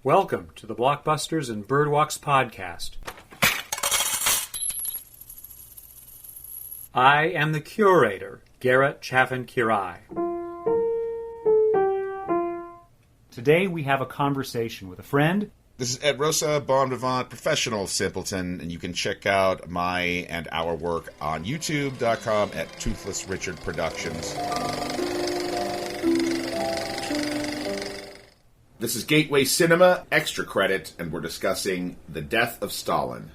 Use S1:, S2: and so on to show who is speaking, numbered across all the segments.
S1: Welcome to the Blockbusters and Birdwalks podcast. I am the curator, Garrett Chaffin-Quiray. Today we have a conversation with a friend.
S2: This is Ed Rosa, bon vivant, professional simpleton, and you can check out my and our work on youtube.com at Toothless Richard Productions. This is Gateway Cinema, Extra Credit, and we're discussing The Death of Stalin.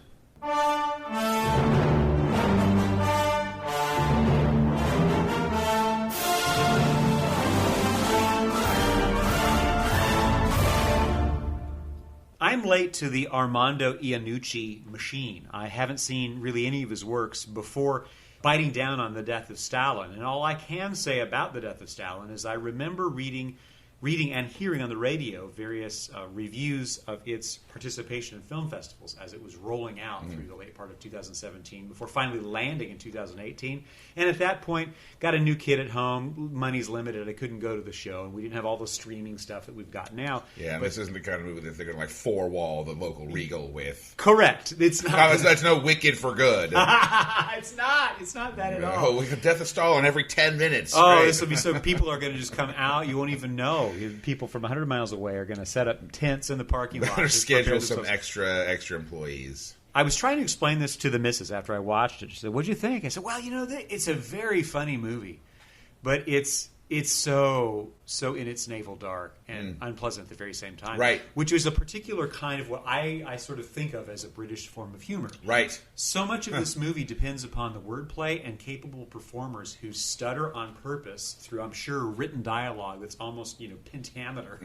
S1: I'm late to the Armando Iannucci machine. I haven't seen really any of his works before biting down on The Death of Stalin. And all I can say about The Death of Stalin is I remember reading and hearing on the radio various reviews of its participation in film festivals as it was rolling out through the late part of 2017 before finally landing in 2018. And at that point, got a new kid at home, money's limited, I couldn't go to the show, and we didn't have all the streaming stuff that we've got now.
S2: Yeah, and this isn't the kind of movie that they're going to like four-wall the local Regal with.
S1: Correct. It's not.
S2: That's no Wicked for good.
S1: It's not that at all.
S2: Oh, we have Death of Stalin every 10 minutes.
S1: Oh,
S2: Great.
S1: this will be so people are going to just come out. You won't even know. People from 100 miles away are going to set up tents in the parking lot.
S2: Better schedule some extra employees.
S1: I was trying to explain this to the missus after I watched it. She said, "What'd you think?" I said, "Well, it's a very funny movie, but it's so in its navel dark and unpleasant at the very same time."
S2: Right.
S1: Which is a particular kind of what I sort of think of as a British form of humor.
S2: Right.
S1: So much of this movie depends upon the wordplay and capable performers who stutter on purpose through, I'm sure, written dialogue that's almost, pentameter.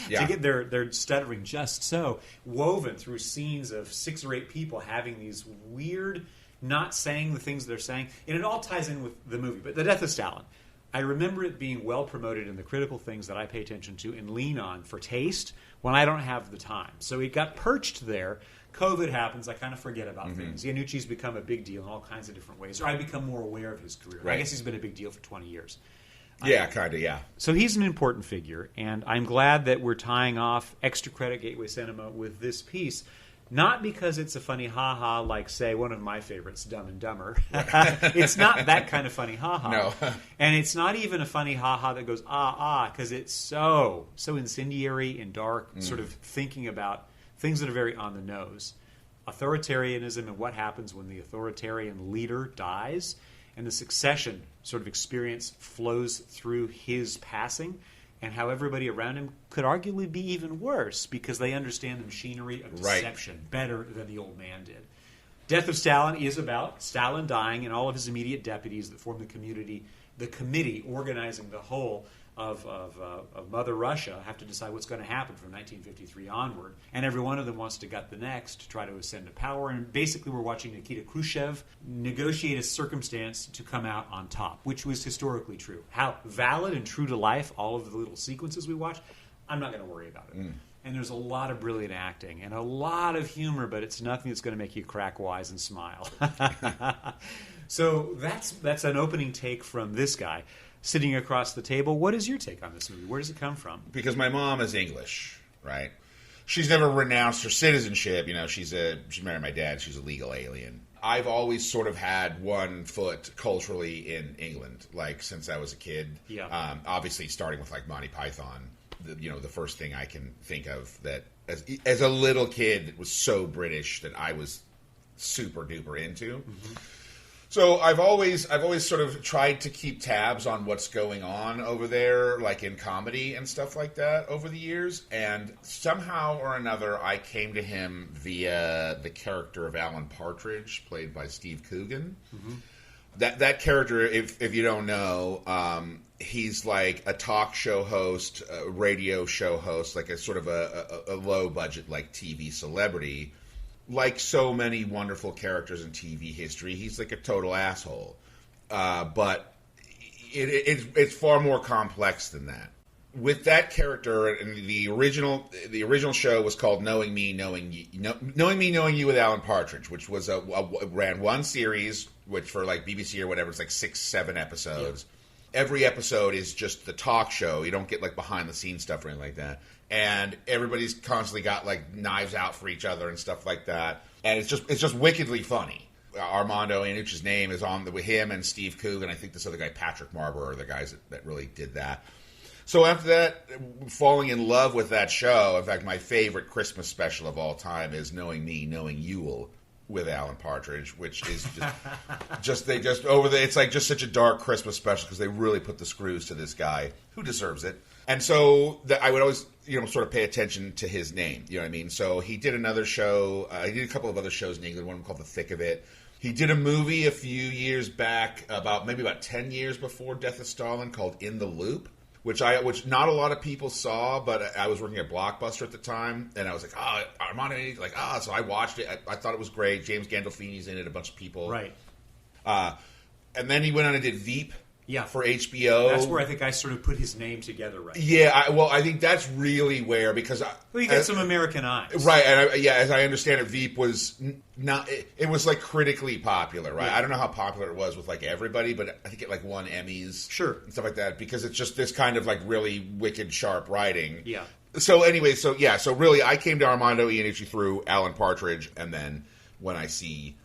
S2: Yeah.
S1: To get their stuttering just so, woven through scenes of 6 or 8 people having these weird, not saying the things they're saying. And it all ties in with the movie. But The Death of Stalin, I remember it being well promoted in the critical things that I pay attention to and lean on for taste when I don't have the time. So it got perched there. COVID happens. I kind of forget about things. Iannucci's become a big deal in all kinds of different ways. Or I become more aware of his career.
S2: Right.
S1: I guess he's been a big deal for 20 years.
S2: Yeah, kind of, yeah.
S1: So he's an important figure, and I'm glad that we're tying off Extra Credit Gateway Cinema with this piece. Not because it's a funny ha-ha like, say, one of my favorites, Dumb and Dumber. It's not that kind of funny ha-ha.
S2: No.
S1: And it's not even a funny ha-ha that goes because it's so incendiary and dark, sort of thinking about things that are very on the nose. Authoritarianism and what happens when the authoritarian leader dies, and the succession sort of experience flows through his passing, and how everybody around him could arguably be even worse because they understand the machinery of deception better than the old man did. Death of Stalin is about Stalin dying and all of his immediate deputies that form the committee organizing the whole of Mother Russia have to decide what's going to happen from 1953 onward. And every one of them wants to gut the next to try to ascend to power. And basically we're watching Nikita Khrushchev negotiate a circumstance to come out on top, which was historically true. How valid and true to life all of the little sequences we watch, I'm not going to worry about it. And there's a lot of brilliant acting and a lot of humor, but it's nothing that's going to make you crack wise and smile. So that's an opening take from this guy. Sitting across the table, what is your take on this movie? Where does it come from?
S2: Because my mom is English, right? She's never renounced her citizenship. She's married my dad. She's a legal alien. I've always sort of had one foot culturally in England, like since I was a kid.
S1: Yeah.
S2: Obviously, starting with like Monty Python, the first thing I can think of that as a little kid was so British that I was super duper into. Mm-hmm. So I've always sort of tried to keep tabs on what's going on over there, like in comedy and stuff like that over the years. And somehow or another, I came to him via the character of Alan Partridge, played by Steve Coogan. Mm-hmm. That character, if you don't know, he's like a talk show host, a radio show host, like a sort of a low budget like TV celebrity. Like so many wonderful characters in TV history, he's like a total asshole. But it's far more complex than that. With that character, and the original show was called Knowing Me, Knowing You with Alan Partridge, which was ran one series, which for like BBC or whatever, it's like 6-7 episodes. every episode is just the talk show. You don't get like behind the scenes stuff or anything like that. And everybody's constantly got like knives out for each other and stuff like that. And it's just wickedly funny. Armando Iannucci's name is on with him and Steve Coogan, and I think this other guy, Patrick Marber, are the guys that really did that. So after that, falling in love with that show, in fact, my favorite Christmas special of all time is Knowing Me, Knowing Yule with Alan Partridge, which is it's like just such a dark Christmas special because they really put the screws to this guy who deserves it. And so I would always, sort of pay attention to his name. You know what I mean? So he did another show. He did a couple of other shows in England, one called The Thick of It. He did a movie a few years back, maybe about 10 years before Death of Stalin, called In the Loop, which not a lot of people saw, but I was working at Blockbuster at the time, and I was like, Armando, so I watched it. I thought it was great. James Gandolfini's in it, a bunch of people.
S1: Right.
S2: And then he went on and did Veep.
S1: Yeah,
S2: for HBO.
S1: That's where I think I sort of put his name together, right?
S2: Yeah, I think that's really where, because
S1: you got some American eyes,
S2: right? And as I understand it, Veep was not. It was like critically popular, right? Yeah. I don't know how popular it was with like everybody, but I think it like won Emmys,
S1: sure,
S2: and stuff like that, because it's just this kind of like really wicked, sharp writing.
S1: Yeah.
S2: So anyway, so really, I came to Armando Iannucci through Alan Partridge, and then when I see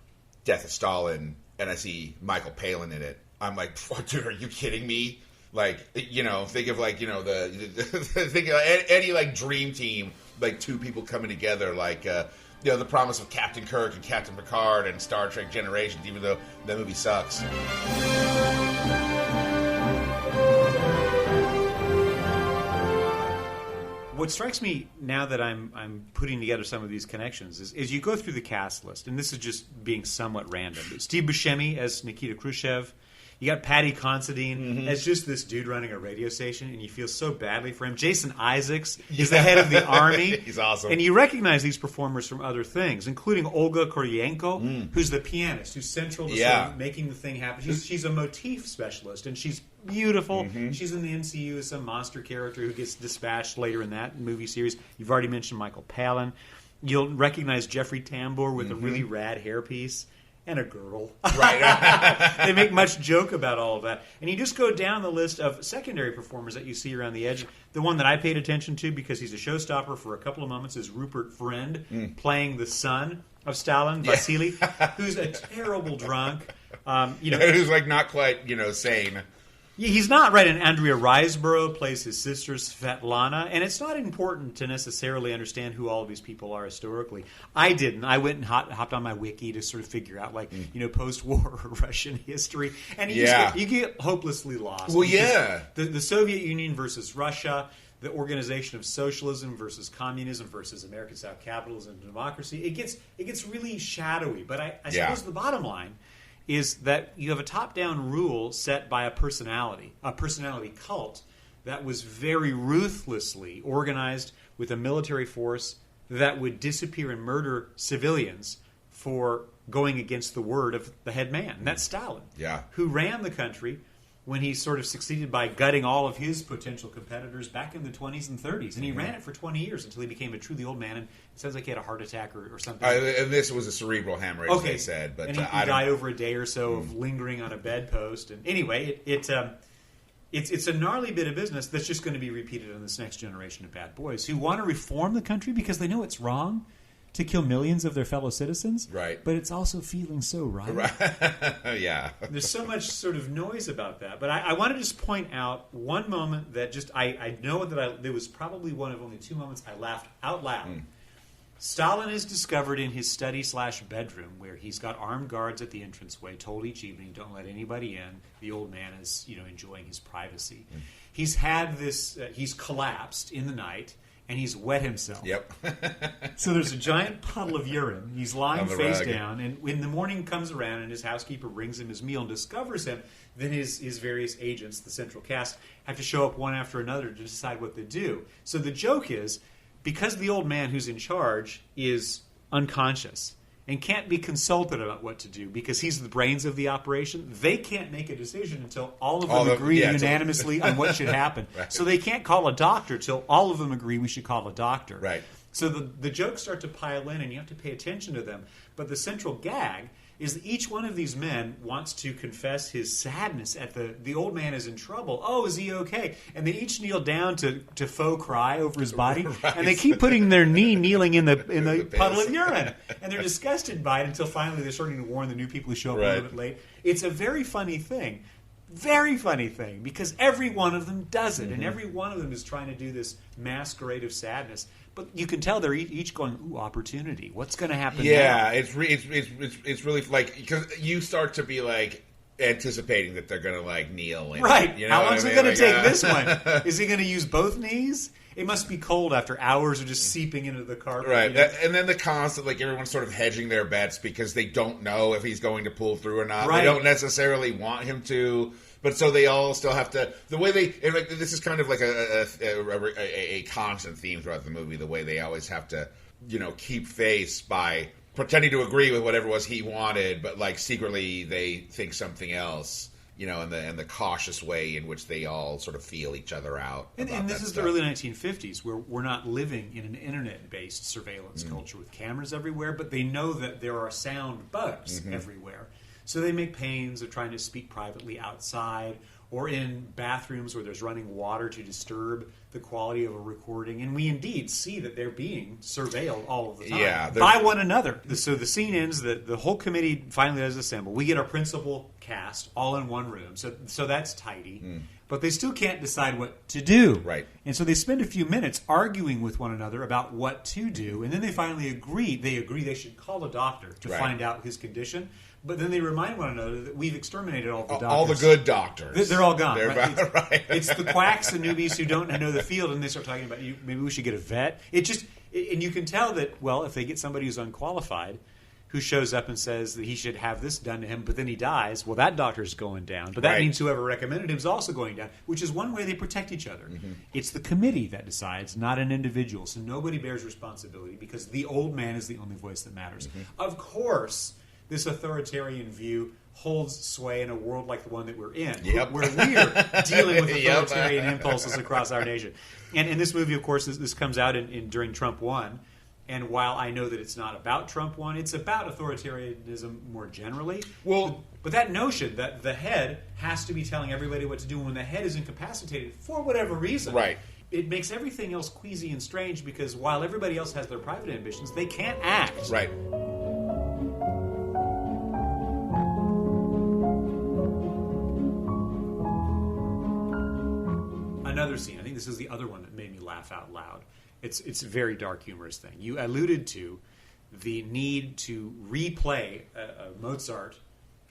S2: Death of Stalin and I see Michael Palin in it, I'm like, dude, are you kidding me? Like, think of like, think of any like dream team, like two people coming together, like, the promise of Captain Kirk and Captain Picard and Star Trek Generations, even though that movie sucks.
S1: What strikes me now that I'm putting together some of these connections is you go through the cast list, and this is just being somewhat random. Steve Buscemi as Nikita Khrushchev. You got Paddy Considine as just this dude running a radio station, and you feel so badly for him. Jason Isaacs is the head of the army.
S2: He's awesome.
S1: And you recognize these performers from other things, including Olga Kurylenko, who's the pianist, who's central to sort of making the thing happen. She's a motif specialist, and she's beautiful. She's in the MCU as some monster character who gets dispatched later in that movie series. You've already mentioned Michael Palin. You'll recognize Jeffrey Tambor with a really rad hairpiece. And a girdle.
S2: Right.
S1: They make much joke about all of that. And you just go down the list of secondary performers that you see around the edge. The one that I paid attention to, because he's a showstopper for a couple of moments, is Rupert Friend, playing the son of Stalin, Vasily, who's a terrible drunk.
S2: Who's like not quite, sane.
S1: He's not, right, and Andrea Riseborough plays his sister Svetlana, and it's not important to necessarily understand who all of these people are historically. I didn't. I went and hopped on my wiki to sort of figure out, post-war Russian history, and you get hopelessly lost.
S2: Well, yeah.
S1: The Soviet Union versus Russia, the organization of socialism versus communism versus American-style capitalism and democracy, it gets really shadowy, but I suppose the bottom line is that you have a top-down rule set by a personality cult that was very ruthlessly organized with a military force that would disappear and murder civilians for going against the word of the head man. And that's Stalin, who ran the country when he sort of succeeded by gutting all of his potential competitors back in the 20s and 30s. And he ran it for 20 years until he became a truly old man. And it sounds like he had a heart attack or something.
S2: And this was a cerebral hemorrhage, they said. But
S1: and he died over a day or so of lingering on a bedpost. And anyway, it's a gnarly bit of business that's just going to be repeated in this next generation of bad boys who want to reform the country because they know it's wrong to kill millions of their fellow citizens.
S2: Right.
S1: But it's also feeling so right.
S2: Yeah.
S1: There's so much sort of noise about that. But I want to just point out one moment that just, I know that there was probably one of only two moments I laughed out loud. Stalin is discovered in his study/bedroom where he's got armed guards at the entranceway, told each evening, don't let anybody in. The old man is, enjoying his privacy. He's had this, he's collapsed in the night. And he's wet himself.
S2: Yep.
S1: So there's a giant puddle of urine. He's lying face
S2: rug.
S1: down. And when the morning comes around and his housekeeper brings him his meal and discovers him, then his various agents, the central cast, have to show up one after another to decide what to do. So the joke is, because the old man who's in charge is unconscious and can't be consulted about what to do because he's the brains of the operation, they can't make a decision until all of them agree unanimously on what should happen. Right. So they can't call a doctor till all of them agree we should call a doctor.
S2: Right.
S1: So the jokes start to pile in and you have to pay attention to them. But the central gag is that each one of these men wants to confess his sadness at the old man is in trouble. Oh, is he okay? And they each kneel down to faux cry over his body,
S2: Right.
S1: and they keep putting their knee kneeling in the puddle of urine, and they're disgusted by it until finally they're starting to warn the new people who show up a little bit late. It's a very funny thing. Very funny thing, because every one of them does it, and every one of them is trying to do this masquerade of sadness. But you can tell they're each going, "Ooh, opportunity! What's going to happen?"
S2: Yeah,
S1: now?
S2: it's really like, because you start to be like anticipating that they're going to like kneel. In,
S1: right.
S2: You know
S1: How long is it going to take this one?
S2: one?
S1: Is he going to use both knees? It must be cold after hours of just seeping into the carpet.
S2: Right,
S1: You know?
S2: and then the constant, like, everyone's sort of hedging their bets because they don't know if he's going to pull through or not.
S1: Right.
S2: They don't necessarily want him to, but so they all still have to. The way they, and like, this is kind of like a constant theme throughout the movie. The way they always have to, keep face by pretending to agree with whatever it was he wanted, but like secretly they think something else. And the cautious way in which they all sort of feel each other out.
S1: And this is the early 1950s, where we're not living in an internet-based surveillance culture with cameras everywhere, but they know that there are sound bugs everywhere. So they make pains of trying to speak privately outside or in bathrooms where there's running water to disturb the quality of a recording. And we indeed see that they're being surveilled all of the time by one another. So the scene ends, the whole committee finally does assemble. We get our principal cast all in one room. So that's tidy. But they still can't decide what to do.
S2: Right.
S1: And so they spend a few minutes arguing with one another about what to do. And then they finally agree. They agree they should call a doctor to find out his condition. But then they remind one another that we've exterminated all the doctors.
S2: All the good doctors.
S1: They're all gone.
S2: Right?
S1: It's the quacks and newbies who don't know the field, and they start talking about, maybe we should get a vet. And you can tell that, well, if they get somebody who's unqualified, who shows up and says that he should have this done to him, but then he dies, well, that doctor's going down. But that means whoever recommended him is also going down, which is one way they protect each other. It's the committee that decides, not an individual. So nobody bears responsibility because the old man is the only voice that matters. Of course, this authoritarian view holds sway in a world like the one that we're in, where we're dealing with authoritarian impulses across our nation. And in this movie, of course, this comes out during Trump 1. And while I know that it's not about Trump 1, it's about authoritarianism more generally. But that notion that the head has to be telling everybody what to do when the head is incapacitated for whatever reason, it makes everything else queasy and strange, because while everybody else has their private ambitions, they can't act.
S2: Right.
S1: Another scene, I think this is the other one that made me laugh out loud. It's a very dark, humorous thing. You alluded to the need to replay a Mozart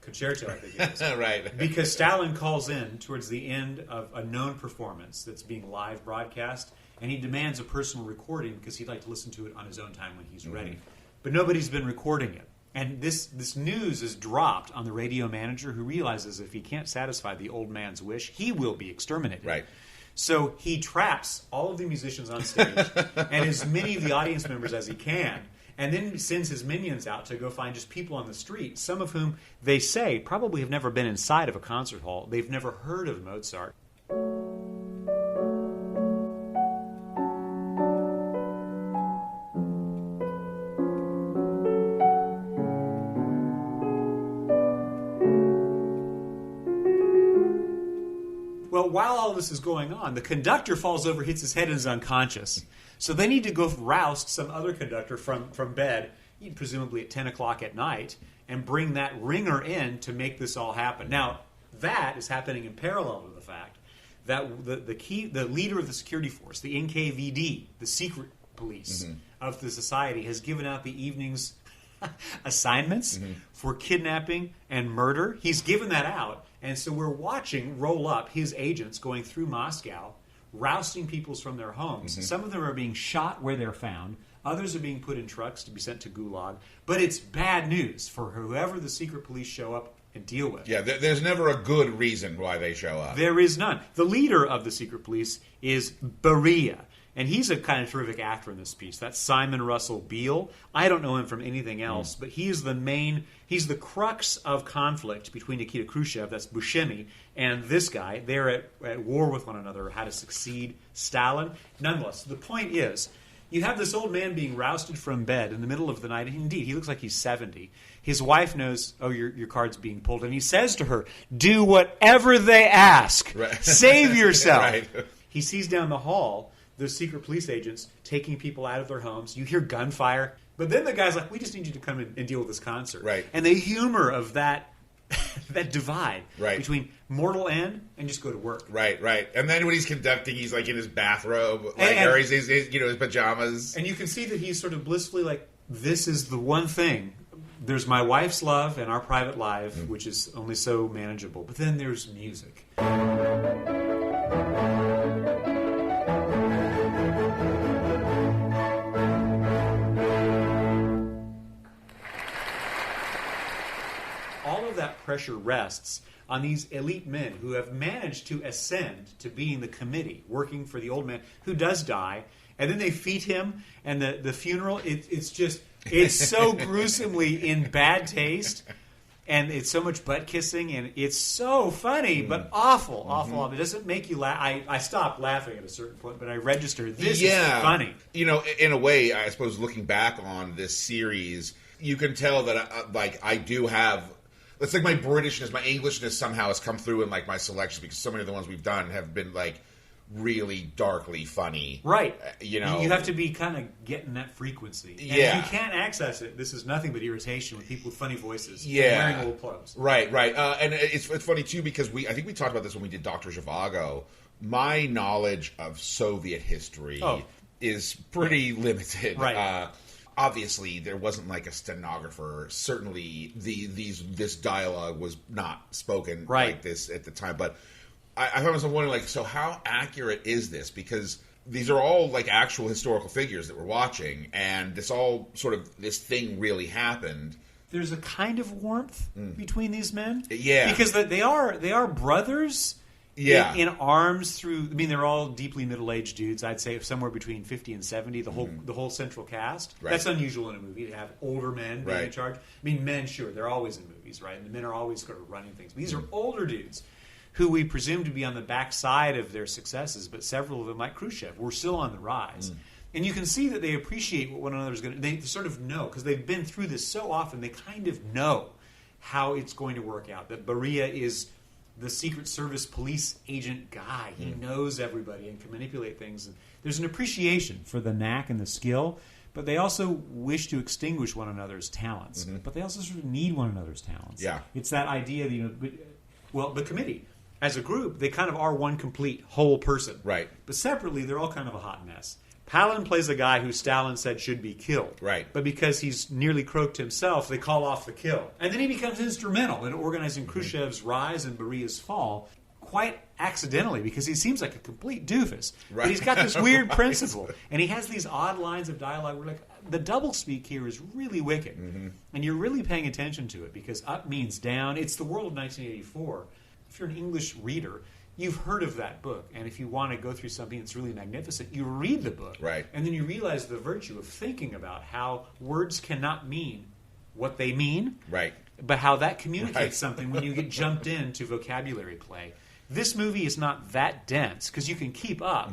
S1: concerto, I think it is.
S2: Right.
S1: Because Stalin calls in towards the end of a known performance that's being live broadcast, and he demands a personal recording because he'd like to listen to it on his own time when he's ready. But nobody's been recording it. And this news is dropped on the radio manager, who realizes if he can't satisfy the old man's wish, he will be exterminated.
S2: Right.
S1: So he traps all of the musicians on stage and as many of the audience members as he can, and then sends his minions out to go find just people on the street, some of whom they say probably have never been inside of a concert hall. They've never heard of Mozart. Well, while all this is going on, the conductor falls over, hits his head, and is unconscious. So they need to go roust some other conductor from bed, presumably at 10 o'clock at night, and bring that ringer in to make this all happen. Now, that is happening in parallel to the fact that the leader of the security force, the NKVD, the secret police of the society, has given out the evening's assignments for kidnapping and murder. He's given that out. And so we're watching roll up his agents going through Moscow, rousting people from their homes. Some of them are being shot where they're found. Others are being put in trucks to be sent to Gulag. But it's bad news for whoever the secret police show up and deal with.
S2: Yeah, there's never a good reason why they show up.
S1: There is none. The leader of the secret police is Beria. And he's a kind of terrific actor in this piece. That's Simon Russell Beale. I don't know him from anything else, but he's he's the crux of conflict between Nikita Khrushchev, that's Buscemi, and this guy. They're at war with one another, how to succeed Stalin. Nonetheless, the point is, You have this old man being rousted from bed in the middle of the night. Indeed, he looks like he's 70. His wife knows, your card's being pulled. And he says to her, do whatever they ask.
S2: Right.
S1: Save yourself.
S2: Right.
S1: He sees down the hall those secret police agents taking people out of their homes. You hear gunfire. But then the guy's like, we just need you to come in and deal with this concert.
S2: Right.
S1: And the humor of that that divide
S2: right.
S1: between mortal end and just go to work.
S2: Right. And then when he's conducting, he's like in his bathrobe, or he's his pajamas.
S1: And you can see that he's sort of blissfully like, this is the one thing. There's my wife's love and our private life, which is only so manageable. But then there's music. All of that pressure rests on these elite men who have managed to ascend to being the committee, working for the old man who does die. And then they feed him, and the funeral, it's so gruesomely in bad taste, and it's so much butt kissing, and it's so funny, but awful. It doesn't make you laugh. I stopped laughing at a certain point, but I registered, this is funny.
S2: In a way, I suppose, looking back on this series, you can tell that I do have... It's like my Britishness, my Englishness somehow has come through in like my selections, because so many of the ones we've done have been like really darkly funny.
S1: Right. You have to be kind of getting that frequency. And you can't access it. This is nothing but irritation with people with funny voices and wearing old clothes.
S2: Right. And it's funny too, because I think we talked about this when we did Dr. Zhivago. My knowledge of Soviet history is pretty limited.
S1: Right.
S2: Obviously, there wasn't like a stenographer. Certainly, this dialogue was not spoken like this at the time. But I found myself wondering, like, so how accurate is this? Because these are all like actual historical figures that we're watching, and this thing really happened.
S1: There's a kind of warmth between these men,
S2: because
S1: they are brothers. In arms through. I mean, they're all deeply middle-aged dudes. I'd say somewhere between 50 and 70. The whole central cast. Right. That's unusual in a movie to have older men being in charge. I mean, men, sure, they're always in movies, right? And the men are always sort of running things. But these are older dudes who we presume to be on the backside of their successes. But several of them, like Khrushchev, were still on the rise. And you can see that they appreciate what one another's going to. They sort of know, because they've been through this so often. They kind of know how it's going to work out. That Beria is the Secret Service police agent guy. He knows everybody and can manipulate things. And there's an appreciation for the knack and the skill, but they also wish to extinguish one another's talents. But they also sort of need one another's talents.
S2: Yeah.
S1: It's that idea that, the committee, as a group, they kind of are one complete whole person.
S2: Right.
S1: But separately, they're all kind of a hot mess. Palin plays a guy who Stalin said should be killed.
S2: Right.
S1: But because he's nearly croaked himself, they call off the kill. And then he becomes instrumental in organizing Khrushchev's rise and Beria's fall, quite accidentally, because he seems like a complete doofus. Right. But he's got this weird principle. And he has these odd lines of dialogue where, like, the doublespeak here is really wicked. And you're really paying attention to it, because up means down. It's the world of 1984. If you're an English reader, you've heard of that book, and if you want to go through something that's really magnificent, you read the book.
S2: Right.
S1: And then you realize the virtue of thinking about how words cannot mean what they mean,
S2: right,
S1: but how that communicates something when you get jumped into vocabulary play. This movie is not that dense, because you can keep up,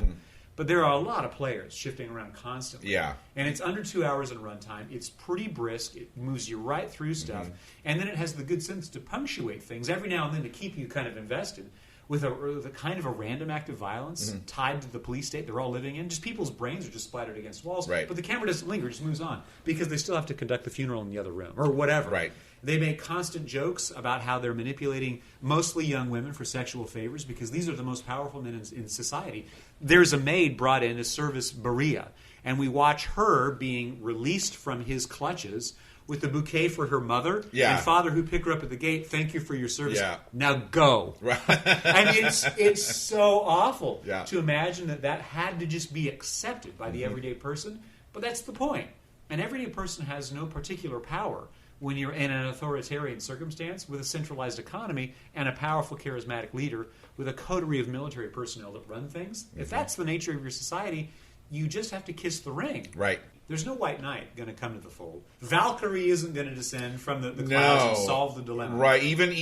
S1: but there are a lot of players shifting around constantly.
S2: Yeah.
S1: And it's under 2 hours in runtime. It's pretty brisk. It moves you right through stuff. And then it has the good sense to punctuate things every now and then to keep you kind of invested. With a kind of a random act of violence tied to the police state they're all living in. Just people's brains are just splattered against walls.
S2: Right.
S1: But the camera doesn't linger, it just moves on. Because they still have to conduct the funeral in the other room. Or whatever.
S2: Right.
S1: They make constant jokes about how they're manipulating mostly young women for sexual favors, because these are the most powerful men in society. There's a maid brought in to service Beria. And we watch her being released from his clutches with the bouquet for her mother and father who pick her up at the gate. Thank you for your service.
S2: Yeah.
S1: Now go.
S2: Right.
S1: I mean, it's so awful to imagine that had to just be accepted by the everyday person. But that's the point. An everyday person has no particular power when you're in an authoritarian circumstance with a centralized economy and a powerful, charismatic leader with a coterie of military personnel that run things. If that's the nature of your society, you just have to kiss the ring.
S2: Right.
S1: there's no white knight going to come to the fold. Valkyrie isn't going to descend from the clouds and solve the dilemma.
S2: Right. Even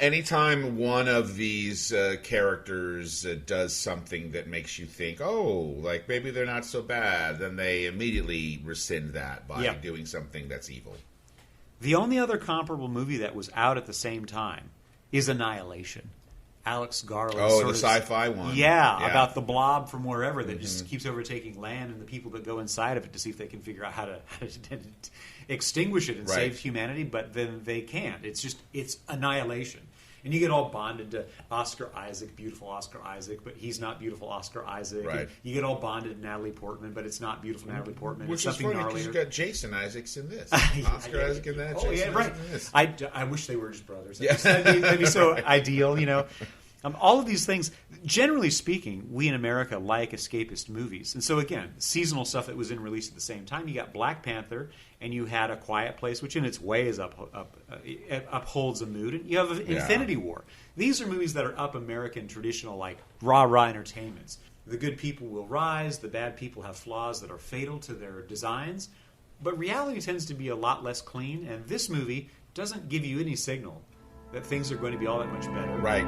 S2: anytime one of these characters does something that makes you think, oh, like maybe they're not so bad, then they immediately rescind that by doing something that's evil.
S1: The only other comparable movie that was out at the same time is Annihilation. Alex Garland.
S2: Oh, the sci-fi one.
S1: Yeah, about the blob from wherever that just keeps overtaking land and the people that go inside of it to see if they can figure out how to extinguish it and save humanity, but then they can't. It's annihilation. And you get all bonded to Oscar Isaac, beautiful Oscar Isaac, but he's not beautiful Oscar Isaac.
S2: Right.
S1: You get all bonded to Natalie Portman, but it's not beautiful Natalie Portman.
S2: Which
S1: it's
S2: is funny because you've got Jason Isaacs in this. Oscar Isaac in that.
S1: Oh,
S2: Jason
S1: right.
S2: in this.
S1: I wish they were just brothers. That'd be so ideal, you know. All of these things, generally speaking, we in America like escapist movies. And so, again, seasonal stuff that was in release at the same time. You got Black Panther, and you had A Quiet Place, which in its way is upholds a mood. And you have Infinity War. These are movies that are up American traditional, like, rah-rah entertainments. The good people will rise. The bad people have flaws that are fatal to their designs. But reality tends to be a lot less clean, and this movie doesn't give you any signal that things are going to be all that much better.
S2: Right.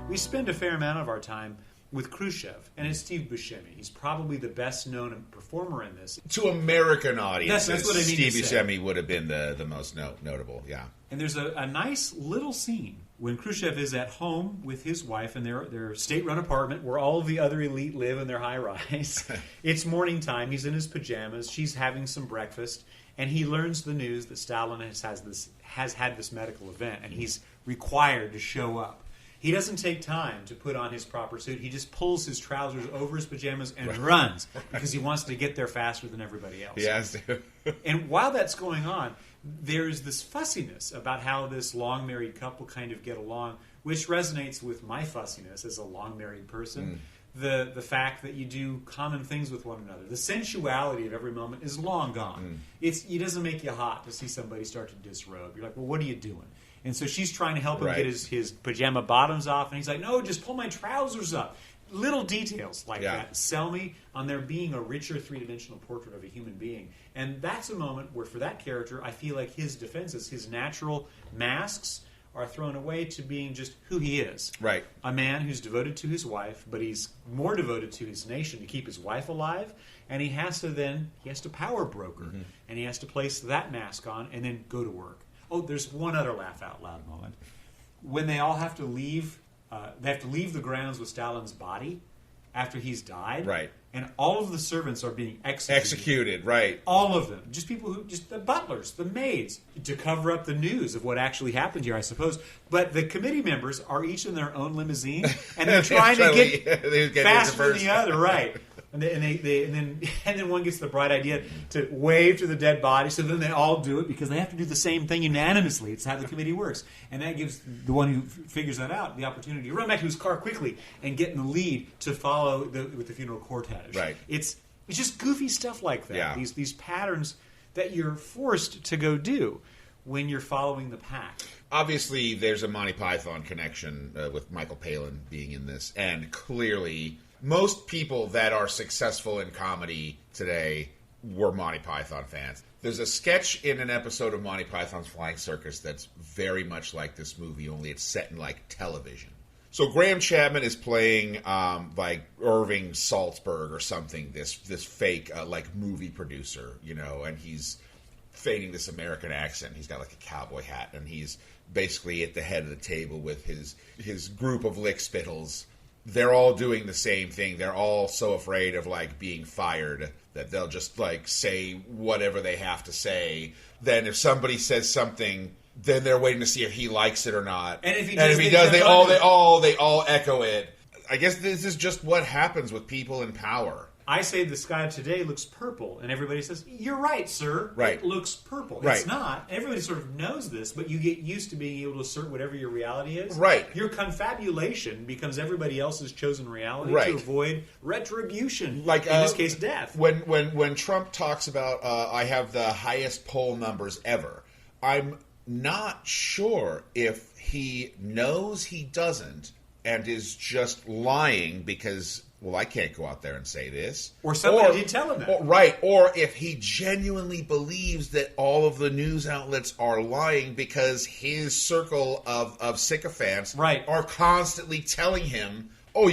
S1: We spend a fair amount of our time with Khrushchev, and it's Steve Buscemi. He's probably the best-known performer in this.
S2: To American audiences,
S1: that's what I mean
S2: Steve Buscemi would have been the most notable, yeah.
S1: And there's a nice little scene when Khrushchev is at home with his wife in their state-run apartment where all of the other elite live in their high-rise. It's morning time. He's in his pajamas. She's having some breakfast, and he learns the news that Stalin has had this medical event, and he's required to show up. He doesn't take time to put on his proper suit. He just pulls his trousers over his pajamas and runs because he wants to get there faster than everybody else.
S2: He has to.
S1: And while that's going on, there's this fussiness about how this long-married couple kind of get along, which resonates with my fussiness as a long-married person. The fact that you do common things with one another. The sensuality of every moment is long gone. It doesn't make you hot to see somebody start to disrobe. You're like, well, what are you doing? And so she's trying to help him get his pajama bottoms off, and he's like, no, just pull my trousers up. Little details like that sell me on there being a richer three-dimensional portrait of a human being. And that's a moment where, for that character, I feel like his defenses, his natural masks, are thrown away to being just who he is.
S2: Right.
S1: A man who's devoted to his wife, but he's more devoted to his nation to keep his wife alive, and he has to power broker, and he has to place that mask on and then go to work. Oh, there's one other laugh out loud moment. When they all have to leave, the grounds with Stalin's body after he's died.
S2: Right.
S1: And all of the servants are being executed.
S2: Right.
S1: All of them. Just the butlers, the maids, to cover up the news of what actually happened here, I suppose. But the committee members are each in their own limousine, and they're trying to get faster than the other, right. And then one gets the bright idea to wave to the dead body, so then they all do it because they have to do the same thing unanimously. It's how the committee works. And that gives the one who figures that out the opportunity to run back to his car quickly and get in the lead to follow with the funeral cortege.
S2: Right.
S1: It's just goofy stuff like that.
S2: Yeah.
S1: These patterns that you're forced to go do when you're following the pack.
S2: Obviously, there's a Monty Python connection with Michael Palin being in this, and clearly most people that are successful in comedy today were Monty Python fans. There's a sketch in an episode of Monty Python's Flying Circus that's very much like this movie, only it's set in, like, television. So Graham Chapman is playing, like, Irving Salzberg or something, this fake, like, movie producer, you know, and he's feigning this American accent. He's got, like, a cowboy hat, and he's basically at the head of the table with his group of lickspittles. They're all doing the same thing. They're all so afraid of, like, being fired that they'll just, like, say whatever they have to say. Then if somebody says something, then they're waiting to see if he likes it or not. And if he does, they all echo it. I guess this is just what happens with people in power.
S1: I say the sky today looks purple, and everybody says, "You're right, sir.
S2: Right.
S1: It looks purple."
S2: Right.
S1: It's not. Everybody sort of knows this, but you get used to being able to assert whatever your reality is.
S2: Right.
S1: Your confabulation becomes everybody else's chosen reality
S2: Right.
S1: to avoid retribution.
S2: Like,
S1: in this case, death.
S2: When Trump talks about I have the highest poll numbers ever, I'm not sure if he knows he doesn't and is just lying because, well, I can't go out there and say this.
S1: Or somebody did tell him that.
S2: Right. Or if he genuinely believes that all of the news outlets are lying because his circle of sycophants are constantly telling him, oh,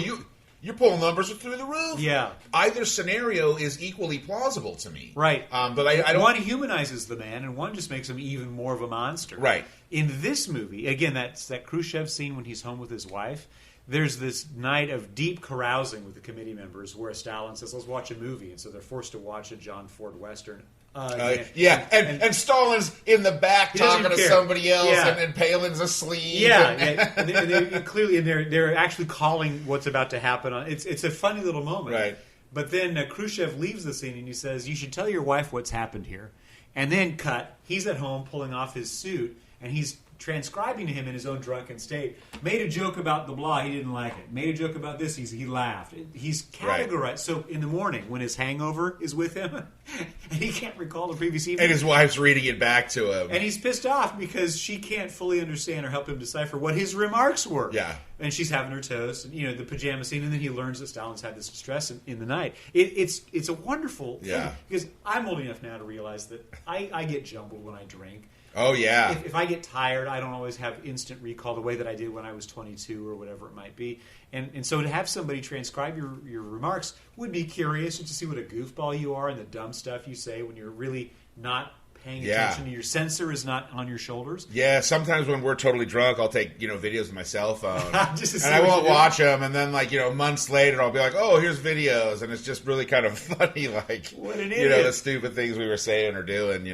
S2: your poll numbers are through the roof.
S1: Yeah.
S2: Either scenario is equally plausible to me.
S1: Right.
S2: But I don't...
S1: One humanizes the man, and one just makes him even more of a monster.
S2: Right.
S1: In this movie, again, that's that Khrushchev scene when he's home with his wife. There's this night of deep carousing with the committee members where Stalin says, let's watch a movie. And so they're forced to watch a John Ford Western.
S2: And Stalin's in the back talking to somebody else, and Palin's asleep.
S1: And they're clearly, and they're actually calling what's about to happen. It's a funny little moment.
S2: Right.
S1: But then Khrushchev leaves the scene and he says, you should tell your wife what's happened here. And then he's at home pulling off his suit, and he's transcribing to him in his own drunken state. Made a joke about the blah, he didn't like it. Made a joke about this, he laughed. He's categorized. Right. So in the morning, when his hangover is with him, and he can't recall the previous evening.
S2: And his wife's reading it back to him.
S1: And he's pissed off because she can't fully understand or help him decipher what his remarks were.
S2: Yeah. And
S1: she's having her toast, and the pajama scene, and then he learns that Stalin's had this stress in the night. It's a wonderful thing, because I'm old enough now to realize that I get jumbled when I drink.
S2: Oh, yeah.
S1: If I get tired, I don't always have instant recall the way that I did when I was 22 or whatever it might be. And so to have somebody transcribe your remarks would be curious just to see what a goofball you are and the dumb stuff you say when you're really not paying attention to your sensor is not on your shoulders.
S2: Yeah, sometimes when we're totally drunk, I'll take videos of my cell phone
S1: and
S2: I won't watch them, and then months later I'll be like, oh, here's videos, and it's just really kind of funny,
S1: what an idiot.
S2: The stupid things we were saying or doing.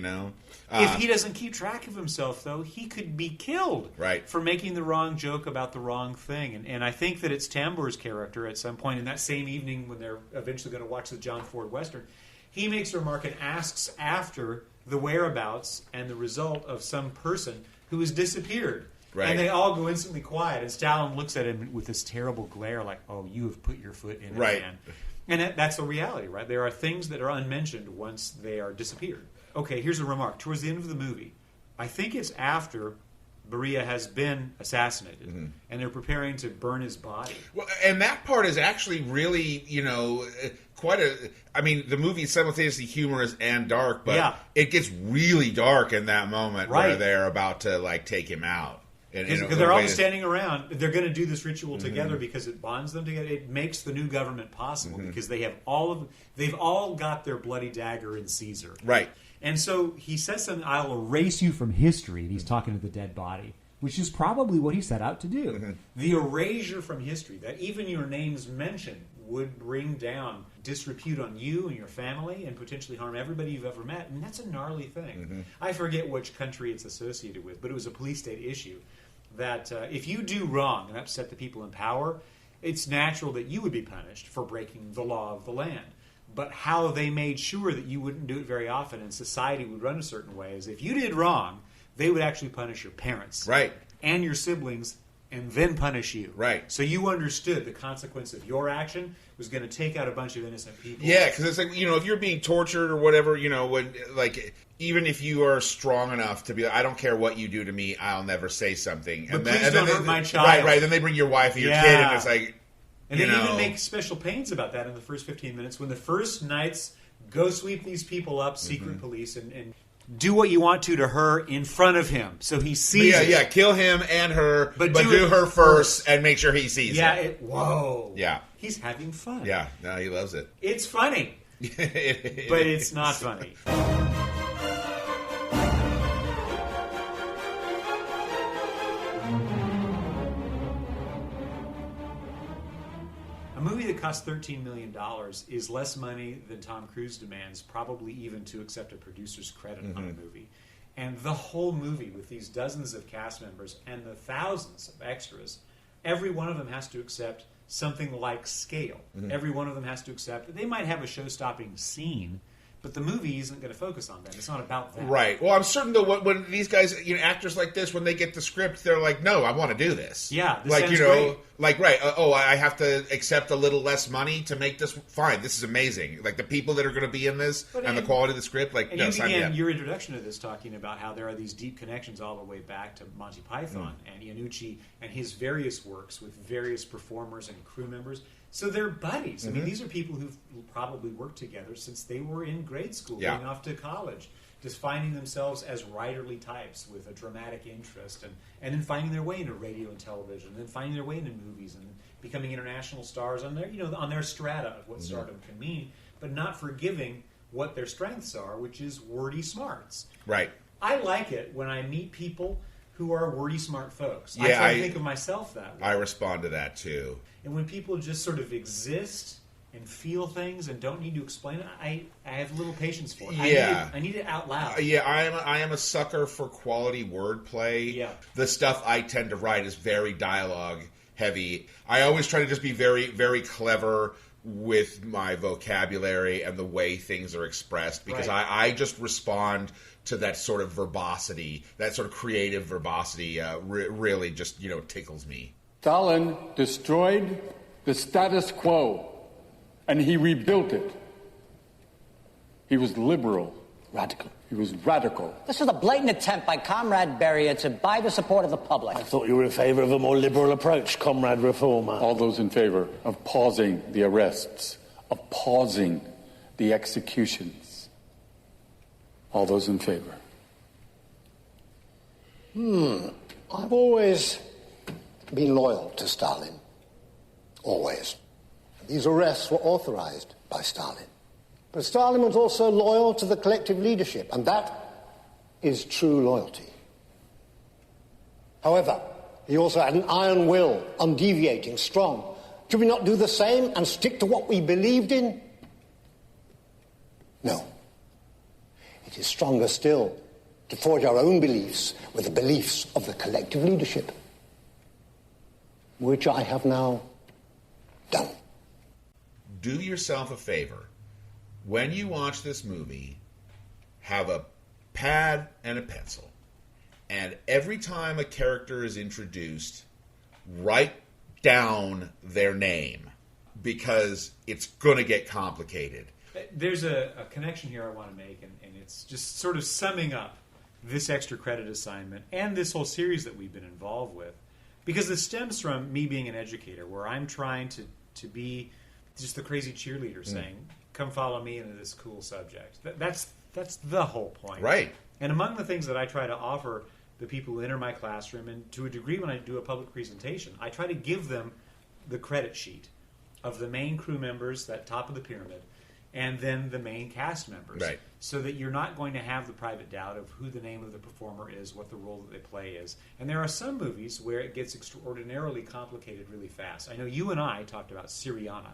S1: If he doesn't keep track of himself, though, he could be killed for making the wrong joke about the wrong thing. And I think that it's Tambor's character at some point in that same evening when they're eventually going to watch the John Ford Western. He makes a remark and asks after the whereabouts and the result of some person who has disappeared. Right. And they all go instantly quiet. And Stalin looks at him with this terrible glare like, oh, you have put your foot in it, man. And that's the reality, right? There are things that are unmentioned once they are disappeared. Okay, here's a remark. Towards the end of the movie, I think it's after Beria has been assassinated, and they're preparing to burn his body.
S2: Well, and that part is actually really, quite a... I mean, the movie is simultaneously humorous and dark, but it gets really dark in that moment where they're about to, take him out.
S1: Because they're all standing around. They're going to do this ritual together because it bonds them together. It makes the new government possible because they have they've all got their bloody dagger in Caesar.
S2: Right.
S1: And so he says something, I'll erase you from history. And he's talking to the dead body, which is probably what he set out to do. The erasure from history, that even your names mentioned would bring down disrepute on you and your family and potentially harm everybody you've ever met. And that's a gnarly thing. I forget which country it's associated with, but it was a police state issue that if you do wrong and upset the people in power, it's natural that you would be punished for breaking the law of the land. But how they made sure that you wouldn't do it very often and society would run a certain way is if you did wrong, they would actually punish your parents.
S2: Right.
S1: And your siblings and then punish you.
S2: Right.
S1: So you understood the consequence of your action was going to take out a bunch of innocent people.
S2: Yeah, because it's like, if you're being tortured or whatever, when, even if you are strong enough to be like, I don't care what you do to me, I'll never say something.
S1: But please don't hurt my child.
S2: Right. Then they bring your wife and your kid, and it's like...
S1: And they even make special pains about that in the first 15 minutes when the first knights go sweep these people up, secret police, and do what you want to her in front of him so he sees it.
S2: Yeah, kill him and her, but do her first and make sure he sees it.
S1: Whoa.
S2: Yeah.
S1: He's having fun.
S2: Yeah, no, he loves it.
S1: It's funny, but it's not funny. A movie that costs $13 million is less money than Tom Cruise demands, probably even to accept a producer's credit on a movie. And the whole movie, with these dozens of cast members and the thousands of extras, every one of them has to accept something like scale. Every one of them has to accept that they might have a show-stopping scene, but the movie isn't going to focus on them. It's not about that.
S2: Right. Well, I'm certain though when these guys, actors like this, when they get the script, they're like, "No, I want to do this."
S1: Yeah, this
S2: like
S1: sounds great.
S2: like right. I have to accept a little less money to make this. Fine, this is amazing. Like the people that are going to be in this the quality of the script. Like,
S1: and
S2: no,
S1: you
S2: sign me
S1: began
S2: up.
S1: your introduction to this talking about how there are these deep connections all the way back to Monty Python and Iannucci and his various works with various performers and crew members. So they're buddies. I mean, these are people who've probably worked together since they were in grade school, going off to college, just finding themselves as writerly types with a dramatic interest, and then finding their way into radio and television, and then finding their way into movies, and becoming international stars on their, on their strata of what stardom can mean, but not forgiving what their strengths are, which is wordy smarts.
S2: Right.
S1: I like it when I meet people who are wordy smart folks.
S2: Yeah,
S1: I think of myself that way.
S2: I respond to that too.
S1: And when people just sort of exist and feel things and don't need to explain it, I have little patience for it.
S2: Yeah.
S1: I need it out loud.
S2: I am a sucker for quality wordplay.
S1: Yeah.
S2: The stuff I tend to write is very dialogue heavy. I always try to just be very, very clever with my vocabulary and the way things are expressed because I just respond to that sort of verbosity, that sort of creative verbosity really just, tickles me.
S3: Stalin destroyed the status quo, and he rebuilt it. He was liberal.
S4: Radical.
S3: He was radical.
S5: This is a blatant attempt by Comrade Beria to buy the support of the public.
S4: I thought you were in favour of a more liberal approach, Comrade Reformer.
S3: All those in favor of pausing the arrests, of pausing the executions. All those in favor.
S4: I've always been loyal to Stalin. Always. These arrests were authorized by Stalin. But Stalin was also loyal to the collective leadership, and that is true loyalty. However, he also had an iron will, undeviating, strong. Should we not do the same and stick to what we believed in? No. It is stronger still to forge our own beliefs with the beliefs of the collective leadership, which I have now done.
S2: Do yourself a favor. When you watch this movie, have a pad and a pencil. And every time a character is introduced, write down their name. Because it's going to get complicated.
S1: There's a connection here I want to make, and it's just sort of summing up this extra credit assignment and this whole series that we've been involved with. Because it stems from me being an educator, where I'm trying to be just the crazy cheerleader saying, come follow me into this cool subject. That's the whole point.
S2: Right.
S1: And among the things that I try to offer the people who enter my classroom, and to a degree when I do a public presentation, I try to give them the credit sheet of the main crew members, that top of the pyramid, and then the main cast members.
S2: Right.
S1: So that you're not going to have the private doubt of who the name of the performer is, what the role that they play is. And there are some movies where it gets extraordinarily complicated really fast. I know you and I talked about Syriana,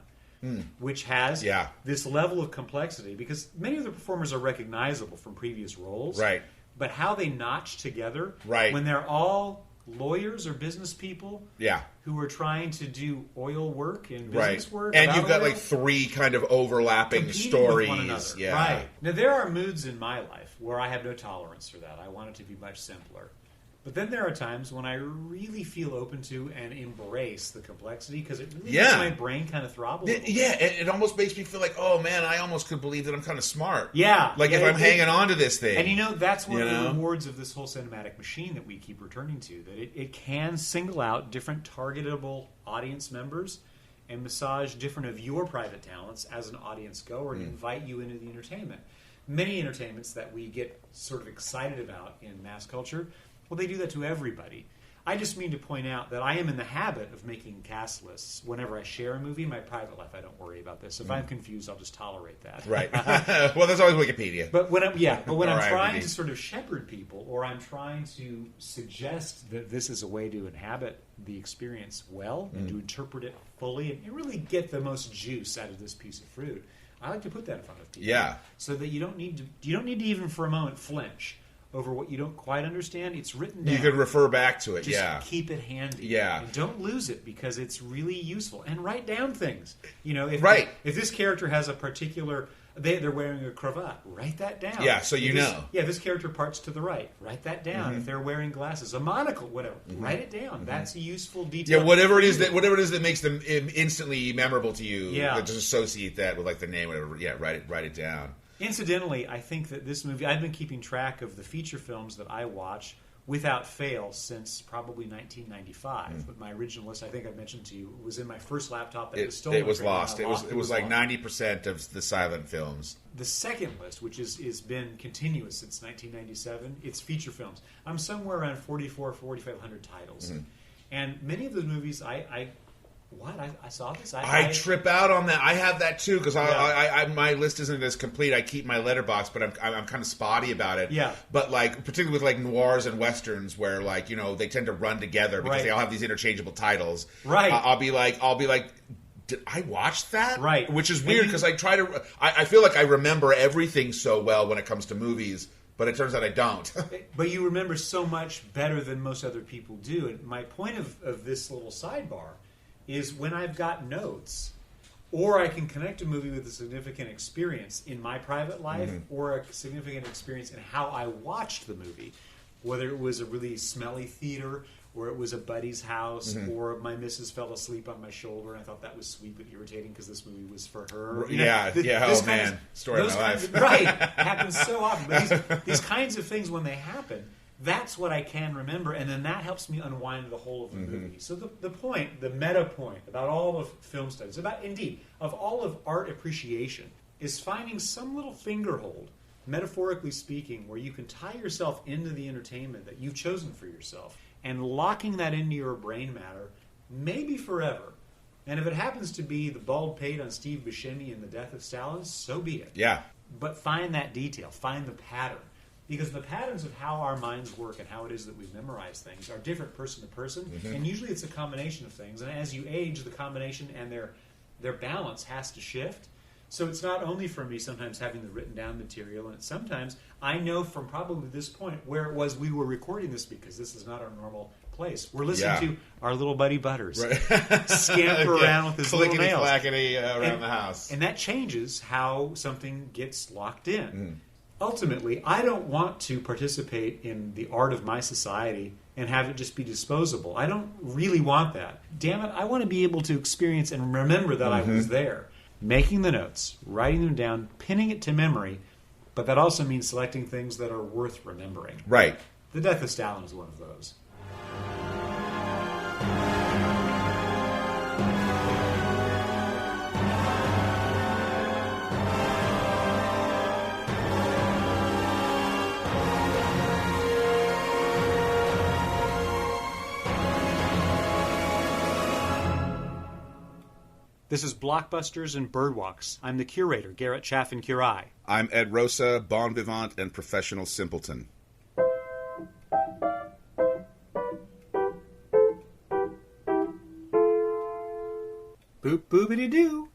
S1: which has this level of complexity, because many of the performers are recognizable from previous roles.
S2: Right.
S1: But how they notch together
S2: Right.
S1: when they're all lawyers or business people who are trying to do oil work and business work.
S2: And you've got
S1: oil,
S2: like three kind of overlapping
S1: competing
S2: stories.
S1: with one another.
S2: Yeah.
S1: Right. Now, there are moods in my life where I have no tolerance for that. I want it to be much simpler. But then there are times when I really feel open to and embrace the complexity, because it really makes my brain kind of throb a little bit.
S2: Yeah, it almost makes me feel like, oh man, I almost could believe that I'm kind of smart.
S1: Yeah.
S2: Like if I'm hanging on to this thing.
S1: And that's one of the rewards of this whole cinematic machine that we keep returning to, that it can single out different targetable audience members and massage different of your private talents as an audience goer and invite you into the entertainment. Many entertainments that we get sort of excited about in mass culture, well, they do that to everybody. I just mean to point out that I am in the habit of making cast lists whenever I share a movie. In my private life, I don't worry about this. If I'm confused, I'll just tolerate that.
S2: Right. Well, there's always Wikipedia.
S1: But when I'm trying
S2: IMDb.
S1: to sort of shepherd people, or I'm trying to suggest that this is a way to inhabit the experience well and to interpret it fully and really get the most juice out of this piece of fruit, I like to put that in front of people.
S2: Yeah.
S1: So that you don't need to even for a moment flinch. over what you don't quite understand, it's written down.
S2: You can refer back to it,
S1: Just keep it handy.
S2: Yeah.
S1: And don't lose it because it's really useful. And write down things. You know, if this character has a particular... They're wearing a cravat. Write that down.
S2: Yeah, so you know.
S1: Yeah, this character parts to the right. Write that down. If they're wearing glasses, a monocle, whatever. Write it down. That's a useful detail.
S2: Yeah, whatever it is that makes them instantly memorable to you.
S1: Yeah.
S2: Just associate that with like the name, whatever. Yeah, write it down.
S1: Incidentally, I think that this movie, I've been keeping track of the feature films that I watch without fail since probably 1995. But my original list, I think I mentioned to you, was in my first laptop that was stolen.
S2: It was lost. It was like
S1: lost.
S2: 90% of the silent films.
S1: The second list, which is been continuous since 1997, it's feature films. I'm somewhere around 4,500 titles. And many of those movies, I saw this.
S2: I trip out on that. I have that too because I my list isn't as complete. I keep my letterbox, but I'm kind of spotty about it.
S1: Yeah.
S2: But like particularly with like noirs and westerns, where like they tend to run together because they all have these interchangeable titles.
S1: Right.
S2: I'll be like, did I watch that?
S1: Right.
S2: Which is weird because I feel like I remember everything so well when it comes to movies. But it turns out I don't.
S1: But you remember so much better than most other people do. And my point of this little sidebar is when I've got notes, or I can connect a movie with a significant experience in my private life, or a significant experience in how I watched the movie, whether it was a really smelly theater, or it was a buddy's house, or my missus fell asleep on my shoulder, and I thought that was sweet but irritating because this movie was for her.
S2: Story of my life.
S1: Right, happens so often. But these kinds of things, when they happen, that's what I can remember, and then that helps me unwind the whole of the movie. So the point, the meta point about all of film studies, of all of art appreciation, is finding some little fingerhold, metaphorically speaking, where you can tie yourself into the entertainment that you've chosen for yourself, and locking that into your brain matter, maybe forever. And if it happens to be the bald pate on Steve Buscemi in The Death of Stalin, so be it.
S2: Yeah.
S1: But find that detail, find the pattern. Because the patterns of how our minds work and how it is that we memorize things are different person to person, and usually it's a combination of things. And as you age, the combination and their balance has to shift. So it's not only for me sometimes having the written down material, and sometimes I know from probably this point where it was we were recording this because this is not our normal place. We're listening to our little buddy Butters scamper around with his little nails.
S2: Clickety-clackety around the house.
S1: And that changes how something gets locked in. Ultimately, I don't want to participate in the art of my society and have it just be disposable. I don't really want that. Damn it, I want to be able to experience and remember that I was there. Making the notes, writing them down, pinning it to memory, but that also means selecting things that are worth remembering.
S2: Right.
S1: The Death of Stalin is one of those. This is Blockbusters and Birdwalks. I'm the curator, Garrett Chaffin-Quiray.
S6: I'm Ed Rosa, bon vivant and professional simpleton.
S1: Boop boopity doo.